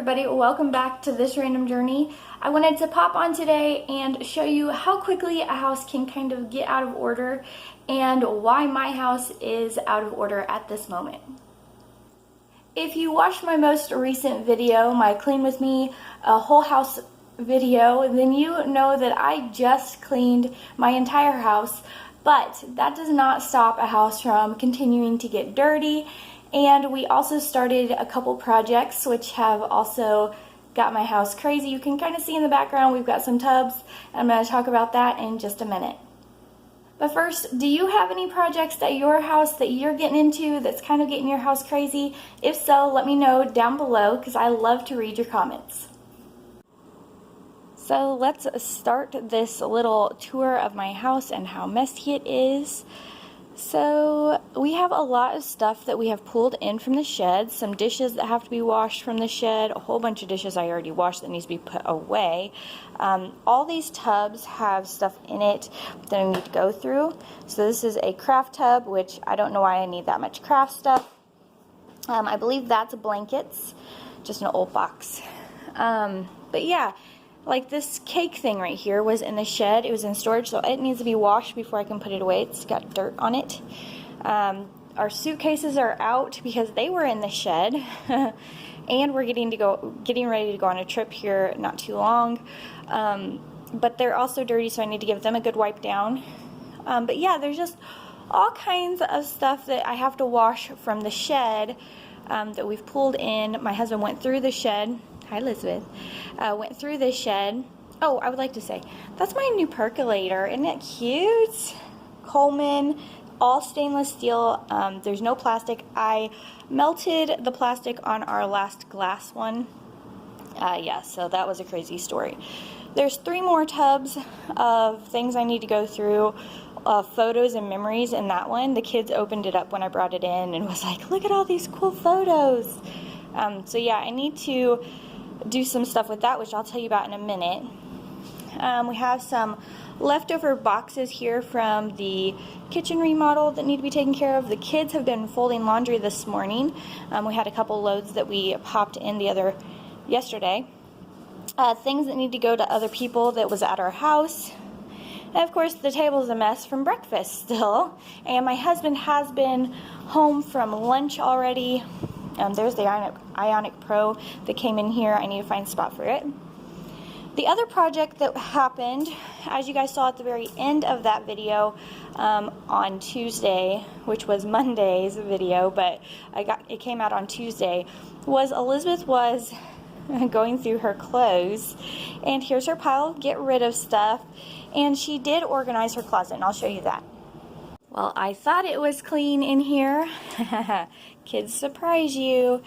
everybody, welcome back to This Random Journey. I wanted to pop on today and show you how quickly a house can kind of get out of order and why my house is out of order at this moment. If you watched my most recent video, my Clean With Me a whole house video, then you know that I just cleaned my entire house, but that does not stop a house from continuing to get dirty. And we also started a couple projects which have also got my house crazy. You can kind of see in the background we've got some tubs, and I'm going to talk about that in just a minute. But first, do you have any projects at your house that you're getting into that's kind of getting your house crazy? If so, let me know down below because I love to read your comments. So let's start this little tour of my house and how messy it is. So we have a lot of stuff that we have pulled in from the shed, some dishes that have to be washed from the shed, a whole bunch of dishes I already washed that needs to be put away. All these tubs have stuff in it that I need to go through. So this is a craft tub, which I don't know why I need that much craft stuff. I believe that's blankets, just an old box. But yeah. Like this cake thing right here was in the shed. It was in storage, so it needs to be washed before I can put it away. It's got dirt on it. Our suitcases are out because they were in the shed. And we're getting ready to go on a trip here not too long. But they're also dirty, so I need to give them a good wipe down. But yeah, there's just all kinds of stuff that I have to wash from the shed that we've pulled in. My husband went through the shed. Hi, Elizabeth. Went through this shed. Oh, I would like to say, that's my new percolator. Isn't it cute? Coleman, all stainless steel. There's no plastic. I melted the plastic on our last glass one. Yeah, so that was a crazy story. There's 3 more tubs of things I need to go through. Photos and memories in that one. The kids opened it up when I brought it in and was like, look at all these cool photos. So yeah, I need to do some stuff with that, which I'll tell you about in a minute. We have some leftover boxes here from the kitchen remodel that need to be taken care of. The kids have been folding laundry this morning. We had a couple loads that we popped in yesterday. Things that need to go to other people that was at our house. And of course the table's a mess from breakfast still. And my husband has been home from lunch already. There's the Ionic Pro that came in here. I need to find a spot for it. The other project that happened, as you guys saw at the very end of that video on Tuesday, which was Monday's video, but it came out on Tuesday, was Elizabeth was going through her clothes, and here's her pile of get rid of stuff, and she did organize her closet, and I'll show you that. Well, I thought it was clean in here. Kids surprise you.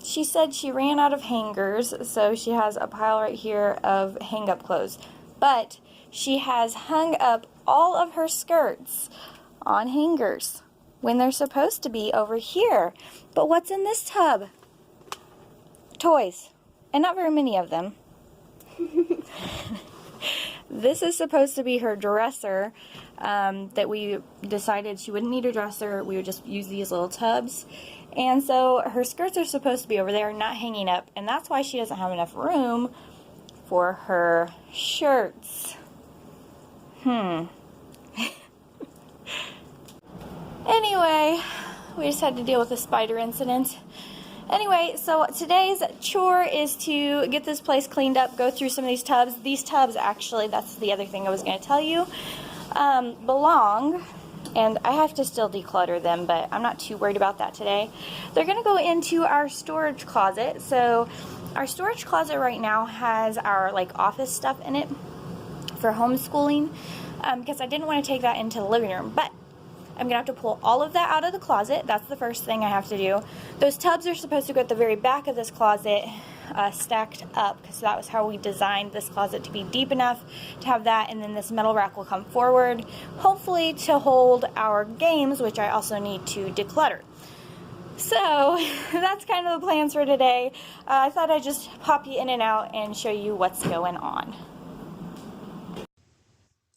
She said she ran out of hangers, so she has a pile right here of hang-up clothes. But she has hung up all of her skirts on hangers when they're supposed to be over here. But what's in this tub? Toys. And not very many of them. This is supposed to be her dresser that we decided she wouldn't need a dresser. We would just use these little tubs. And so her skirts are supposed to be over there, not hanging up. And that's why she doesn't have enough room for her shirts. Anyway, we just had to deal with a spider incident. Anyway, so today's chore is to get this place cleaned up, go through some of these tubs. These tubs, actually, that's the other thing I was going to tell you, belong, and I have to still declutter them, but I'm not too worried about that today. They're going to go into our storage closet. So our storage closet right now has our office stuff in it for homeschooling, because I didn't want to take that into the living room, but I'm going to have to pull all of that out of the closet. That's the first thing I have to do. Those tubs are supposed to go at the very back of this closet, stacked up, because that was how we designed this closet to be deep enough to have that, and then this metal rack will come forward, hopefully to hold our games, which I also need to declutter. So that's kind of the plans for today. I thought I'd just pop you in and out and show you what's going on.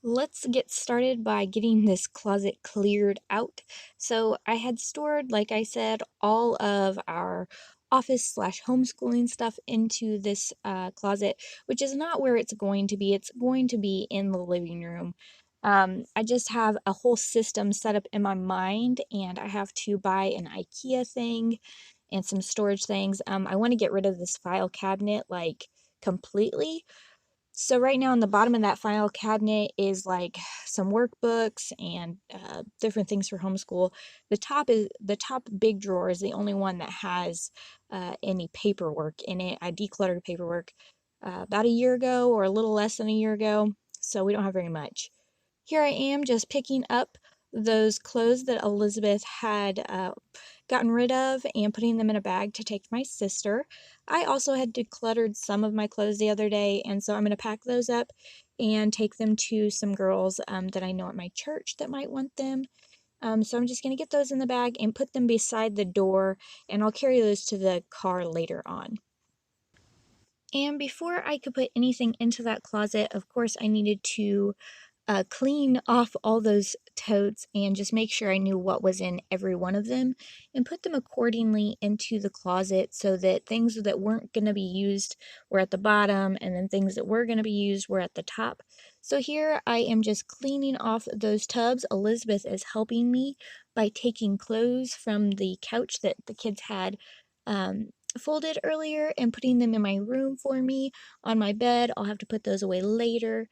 Let's get started by getting this closet cleared out. So I had stored, like I said, all of our office slash homeschooling stuff into this closet, which is not where it's going to be. It's going to be in the living room. I just have a whole system set up in my mind, and I have to buy an IKEA thing and some storage things. I want to get rid of this file cabinet like completely. So right now on the bottom of that file cabinet is like some workbooks and different things for homeschool. The top big drawer is the only one that has any paperwork in it. I decluttered paperwork about a year ago or a little less than a year ago, so we don't have very much. Here I am just picking up those clothes that Elizabeth had gotten rid of and putting them in a bag to take to my sister. I also had decluttered some of my clothes the other day, and so I'm going to pack those up and take them to some girls that I know at my church that might want them. So I'm just going to get those in the bag and put them beside the door, and I'll carry those to the car later on. And before I could put anything into that closet, of course, I needed to clean off all those totes and just make sure I knew what was in every one of them and put them accordingly into the closet so that things that weren't going to be used were at the bottom and then things that were going to be used were at the top. So here I am just cleaning off those tubs. Elizabeth is helping me by taking clothes from the couch that the kids had folded earlier and putting them in my room for me on my bed. I'll have to put those away later.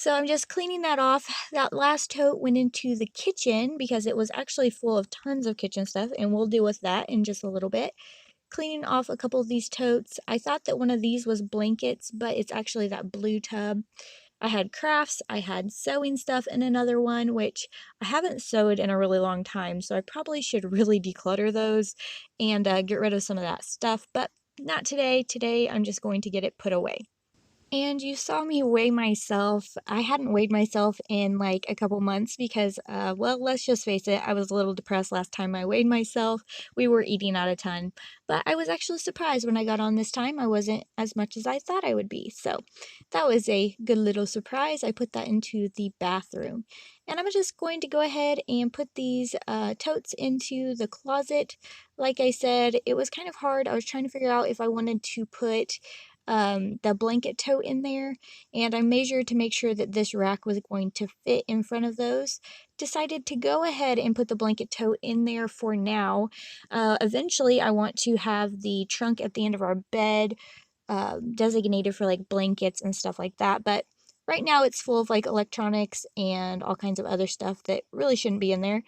So I'm just cleaning that off. That last tote went into the kitchen because it was actually full of tons of kitchen stuff, and we'll deal with that in just a little bit. Cleaning off a couple of these totes. I thought that one of these was blankets, but it's actually that blue tub. I had crafts, I had sewing stuff in another one, which I haven't sewed in a really long time, so I probably should really declutter those and get rid of some of that stuff, but not today. Today I'm just going to get it put away. And you saw me weigh myself. I hadn't weighed myself in like a couple months because, well, let's just face it, I was a little depressed last time I weighed myself. We were eating out a ton. But I was actually surprised when I got on this time. I wasn't as much as I thought I would be. So that was a good little surprise. I put that into the bathroom. And I'm just going to go ahead and put these totes into the closet. Like I said, it was kind of hard. I was trying to figure out if I wanted to put the blanket tote in there, and I measured to make sure that this rack was going to fit in front of those. Decided to go ahead and put the blanket tote in there for now. Eventually I want to have the trunk at the end of our bed designated for like blankets and stuff like that, but right now it's full of like electronics and all kinds of other stuff that really shouldn't be in there.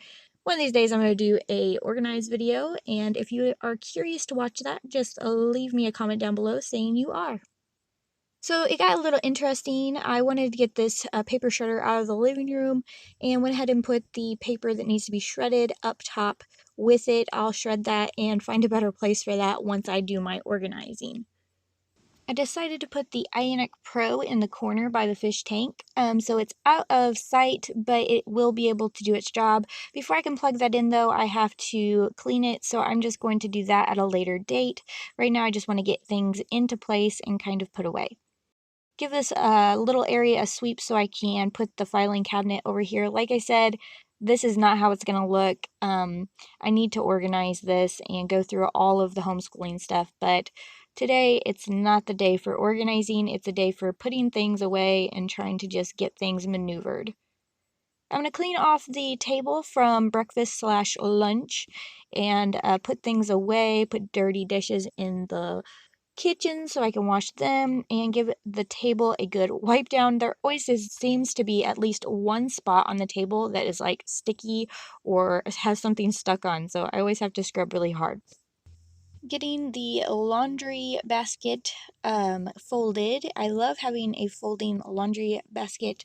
One of these days I'm going to do a organized video, and if you are curious to watch that, just leave me a comment down below saying you are. So it got a little interesting. I wanted to get this paper shredder out of the living room and went ahead and put the paper that needs to be shredded up top with it. I'll shred that and find a better place for that once I do my organizing. I decided to put the Ionic Pro in the corner by the fish tank, so it's out of sight, but it will be able to do its job. Before I can plug that in though, I have to clean it, so I'm just going to do that at a later date. Right now I just want to get things into place and kind of put away. Give this little area a sweep so I can put the filing cabinet over here. Like I said, this is not how it's going to look. I need to organize this and go through all of the homeschooling stuff, but today it's not the day for organizing. It's a day for putting things away and trying to just get things maneuvered. I'm going to clean off the table from breakfast slash lunch and put things away, put dirty dishes in the kitchen so I can wash them and give the table a good wipe down. There always seems to be at least one spot on the table that is like sticky or has something stuck on, so I always have to scrub really hard. Getting the laundry basket folded. I love having a folding laundry basket.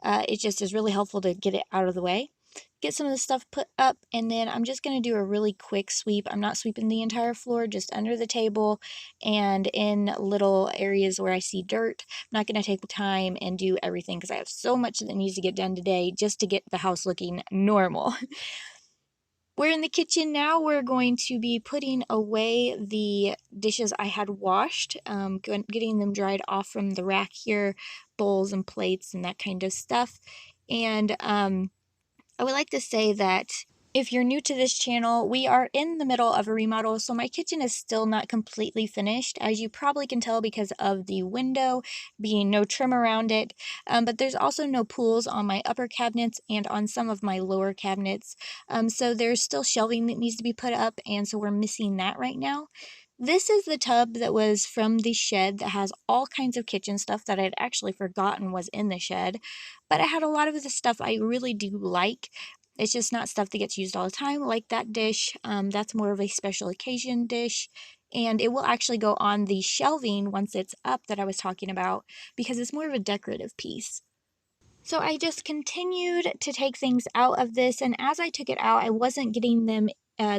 It just is really helpful to get it out of the way. Get some of the stuff put up, and then I'm just going to do a really quick sweep. I'm not sweeping the entire floor, just under the table and in little areas where I see dirt. I'm not going to take the time and do everything because I have so much that needs to get done today just to get the house looking normal. We're in the kitchen now. We're going to be putting away the dishes I had washed, getting them dried off from the rack here, bowls and plates and that kind of stuff. And I would like to say that If you're new to this channel, we are in the middle of a remodel, so my kitchen is still not completely finished, as you probably can tell because of the window being no trim around it, but there's also no pulls on my upper cabinets and on some of my lower cabinets, so there's still shelving that needs to be put up, and so we're missing that right now. This is the tub that was from the shed that has all kinds of kitchen stuff that I'd actually forgotten was in the shed, but it had a lot of the stuff I really do like. It's just not stuff that gets used all the time, like that dish. That's more of a special occasion dish, and it will actually go on the shelving once it's up that I was talking about because it's more of a decorative piece. So I just continued to take things out of this, and as I took it out, I wasn't getting them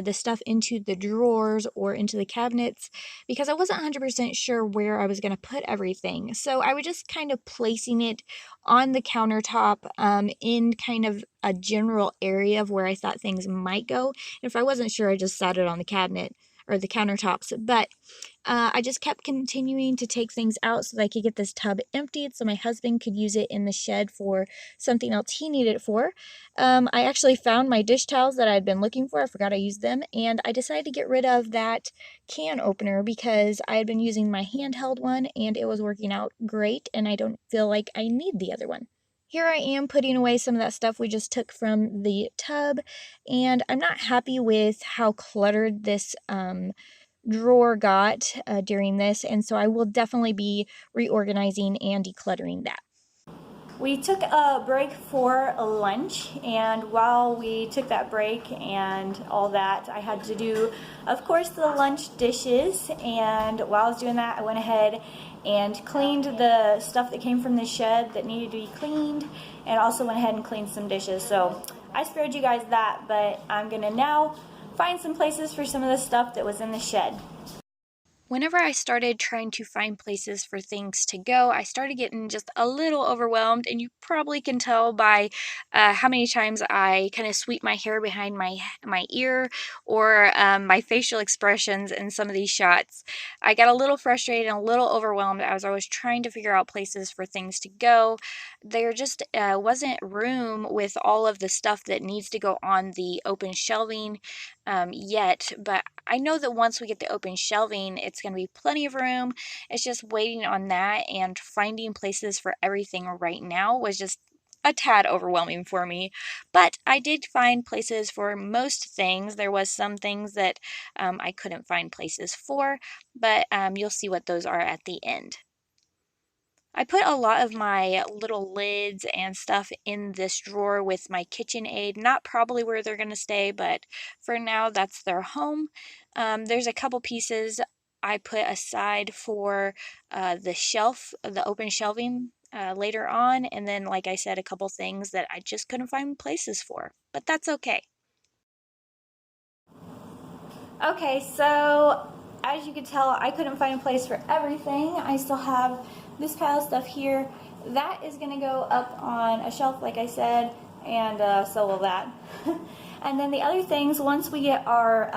the stuff into the drawers or into the cabinets because I wasn't 100% sure where I was going to put everything. So I was just kind of placing it on the countertop in kind of a general area of where I thought things might go. And if I wasn't sure, I just sat it on the cabinet or the countertops. But I just kept continuing to take things out so that I could get this tub emptied so my husband could use it in the shed for something else he needed it for. I actually found my dish towels that I had been looking for. I forgot I used them, and I decided to get rid of that can opener because I had been using my handheld one and it was working out great, and I don't feel like I need the other one. Here I am putting away some of that stuff we just took from the tub, and I'm not happy with how cluttered this drawer got during this, and so I will definitely be reorganizing and decluttering that. We took a break for lunch, and while we took that break and all that, I had to do, of course, the lunch dishes, and while I was doing that, I went ahead and cleaned the stuff that came from the shed that needed to be cleaned, and also went ahead and cleaned some dishes. So I spared you guys that, but I'm gonna now find some places for some of the stuff that was in the shed. Whenever I started trying to find places for things to go, I started getting just a little overwhelmed, and you probably can tell by how many times I kind of sweep my hair behind my ear or my facial expressions in some of these shots. I got a little frustrated and a little overwhelmed as I was trying to figure out places for things to go. There just wasn't room with all of the stuff that needs to go on the open shelving yet, but I know that once we get the open shelving, it's going to be plenty of room. It's just waiting on that, and finding places for everything right now was just a tad overwhelming for me. But I did find places for most things. There was some things that I couldn't find places for, but you'll see what those are at the end. I put a lot of my little lids and stuff in this drawer with my KitchenAid. Not probably where they're going to stay, but for now, that's their home. There's a couple pieces I put aside for the shelf, the open shelving later on. And then, like I said, a couple things that I just couldn't find places for, but that's okay. Okay, so as you can tell, I couldn't find a place for everything. I still have this pile of stuff here. That is gonna go up on a shelf, like I said, and so will that. And then the other things, once we get our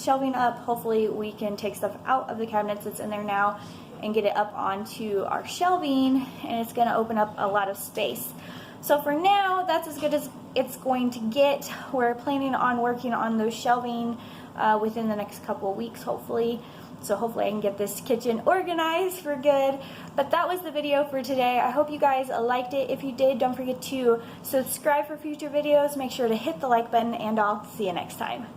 shelving up, hopefully we can take stuff out of the cabinets that's in there now and get it up onto our shelving, and it's gonna open up a lot of space. So for now, that's as good as it's going to get. We're planning on working on those shelving within the next couple of weeks, hopefully. So hopefully I can get this kitchen organized for good. But that was the video for today. I hope you guys liked it. If you did, don't forget to subscribe for future videos. Make sure to hit the like button, and I'll see you next time.